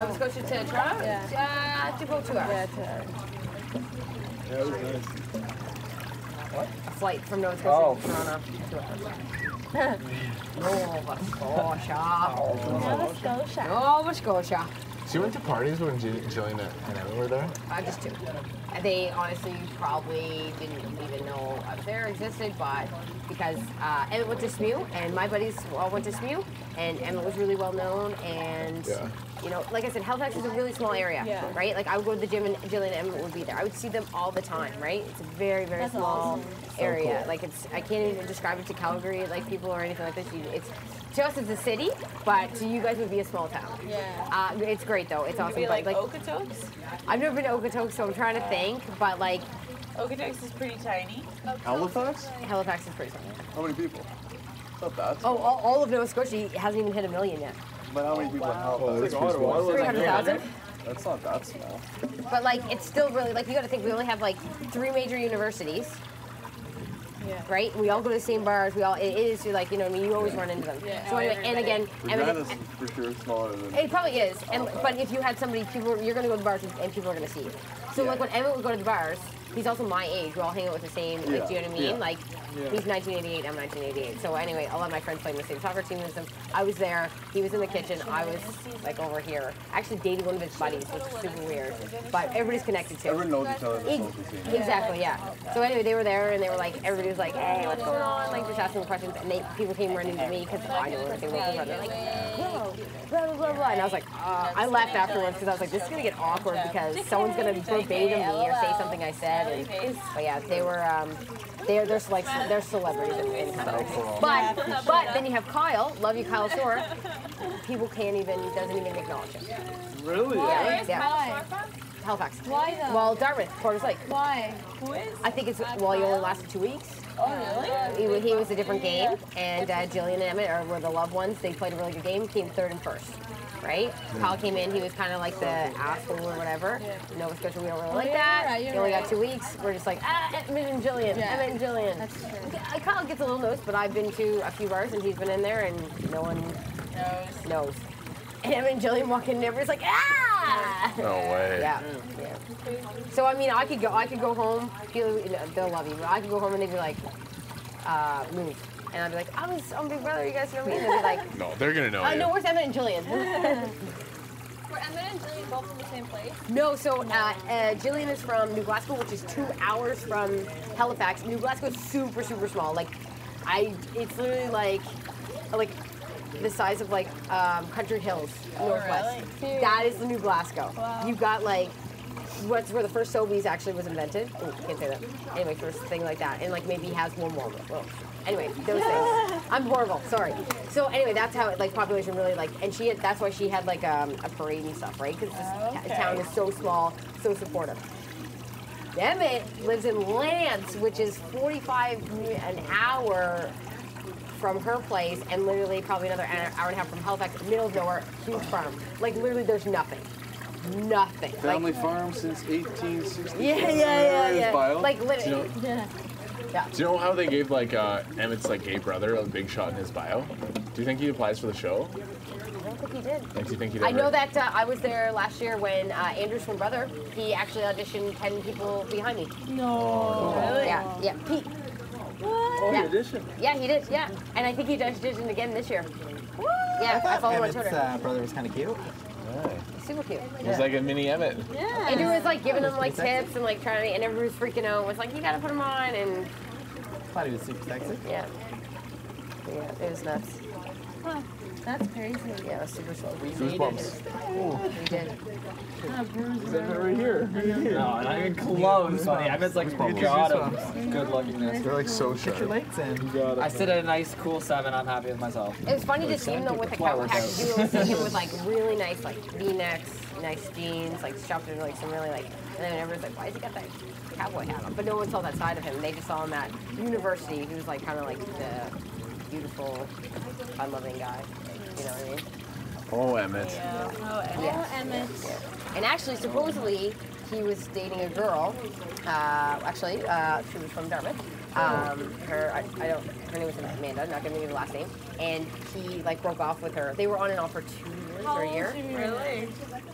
Nova Scotia to Toronto? Yeah. To about 2 hours. Yeah, 2 hours. Yeah, it was nice. What? A flight from Nova Scotia to Toronto. 2 hours. Nova Scotia. Nova Scotia. Nova Scotia. So you went to parties when Jillian and Emma were there? Just 2. They honestly probably didn't even know I was there, existed, but because Emma went to SMU, and my buddies all went to SMU, and Emma was really well known, and you know, like I said, Halifax is a really small area, right? Like I would go to the gym and Jillian and Emma would be there. I would see them all the time, right? It's a very, very small area. Cool. Like I can't even describe it to Calgary, like people or anything like this. It's to us it's a city, but to you guys would be a small town. Yeah. It's great though. It's awesome. Like Okotoks? I've never been to Okotoks, so I'm trying to think, but like Okotoks is pretty tiny. Halifax? Halifax is pretty small. How many people? Not that. Oh, all of Nova Scotia hasn't even hit 1 million yet. But how many people in Halifax? 300,000. That's not that small. But like, it's still really like you got to think we only have like 3 major universities. Yeah. Right? We all go to the same bars. We all it is like, you know what I mean, you always run into them. Yeah. So anyway, and again, Regina's for sure smaller than. It probably is. And but if you had somebody, you're gonna go to the bars and people are gonna see you. So like when Emmett would go to the bars, he's also my age. We all hang out with the same. Like, do you know what I mean? Like he's 1988, I'm 1988. So anyway, a lot of my friends played in the same soccer team as him. I was there. He was in the kitchen. I was like over here. I actually dated one of his buddies, which is super weird. But everybody's connected to. Everyone knows each other. Exactly, yeah. So anyway, they were there and they were like, everybody was like, hey, what's going on? Like just asking questions, and people came running to me because I knew everything was going on. They're like, whoa, blah blah blah blah, and I was like, I left afterwards because I was like, this is gonna get awkward because someone's gonna verbatim me or say something I said. And, but yeah, they were, they're celebrities in Halifax. But then you have Kyle, love you, Kyle Shore. People doesn't even acknowledge him. Really? Yeah. Halifax. Why though? Well, Dartmouth, Porter's Lake. Why? Who is? I think it's, well, he only lasted 2 weeks. Oh, really? He was a different game, and Jillian and Emmett were the loved ones. They played a really good game, came 3rd and 1st. Right? Kyle came in, he was kind of like the asshole or whatever. Nova Scotia, we don't really like that. He only got 2 weeks. We're just like, Emmett and Jillian, Emmett and Jillian. That's true. Kyle gets a little nose, but I've been to a few bars and he's been in there and no one knows. And Emmett and Jillian walk in and everybody's like, ah! No way. Yeah. So I mean, I could go home, they'll love you, but I could go home and they'd be like, move. And I'd be like, I'm Big Brother, you guys know me? And they'd be like, No, they're gonna know you. No, where's Emmett and Jillian? Were Emmett and Jillian both from the same place? No, so Jillian is from New Glasgow, which is 2 hours from Halifax. New Glasgow is super, super small. Like, it's literally like the size of like Country Hills, Northwest. Really? That is the New Glasgow. Wow. You've got like, what's where the first Sobeys actually was invented. Oh, can't say that. Anyway, first thing like that. And like maybe has one more. Well, anyway, those things. I'm horrible, sorry. So anyway, that's how like population really like, and that's why she had like a parade and stuff, right? Because this town is so small, so supportive. Emmett lives in Lance, which is 45 an hour from her place, and literally probably another hour and a half from Halifax, middle of nowhere, huge farm. Like literally, there's nothing. Nothing. Family farm since 1860. Yeah. Bio. Like literally. Do you know how they gave like Emmett's like gay brother a big shot in his bio? Do you think he applies for the show? I don't think he did. Like, do you think he did? I know that I was there last year when Andrew's twin brother, he actually auditioned 10 people behind me. No. Really? Yeah, Pete. What? Oh, he auditioned. Yeah, he did, yeah. And I think he auditioned again this year. What? Yeah, I follow him on Twitter. Emmett's brother was kind of cute. Super cute. He was like a mini Emmett. Yeah. Andrew was like giving him like tips and like trying to, and everybody was freaking out. Was like, you gotta put him on, and Thought he was super sexy. yeah, it was nuts. Huh. That's crazy. Yeah, it was super slow. Goosebumps. We did. Is Emmett right here? No, not even close. Funny. Emmett's like god of good lookingness. They're like so sharp. Get your legs in. I sit at a nice, cool 7. I'm happy with myself. It was funny to see him though with the cowboy hat. You would see him with like really nice like V-necks, nice jeans, like shoved in like some really like. And then everyone's like, why has he got that cowboy hat on? But no one saw that side of him. They just saw him at university. He was like kind of like the beautiful, fun-loving guy. You know what I mean? Oh, Emmett. Yeah. Yeah. Emmett. Yeah. And actually, supposedly, he was dating a girl. She was from Dartmouth. Her name was Amanda. Not gonna give you the last name. And he like broke off with her. They were on and off for 2 years or a year. Really?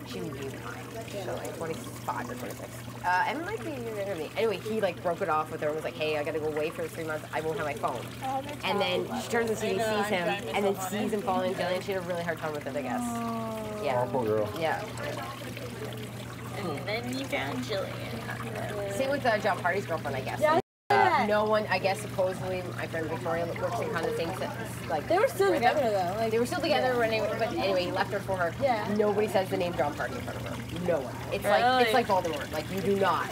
She was so like 25 or 26. Emma might be younger than me. Anyway, he like broke it off with her and was like, hey, I gotta go away for 3 months. I won't have my phone. And then she turns and sees him, and then sees him falling in Jillian. She had a really hard time with it, I guess. Yeah. Oh, poor girl. Yeah. And then you found Jillian. Same with John Party's girlfriend, I guess. Yeah. No one, I guess, supposedly, my friend Victoria works in kind of the same, like... They were still together, though. Like, they were still together, but anyway, he left her for her. Yeah. Nobody says the name John Party in front of her. No one. It's Really? like Voldemort. Like, you do not.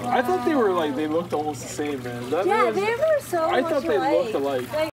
I thought they were like, they looked almost the same, man. Yeah, they were so I much thought they alike. looked alike. Like,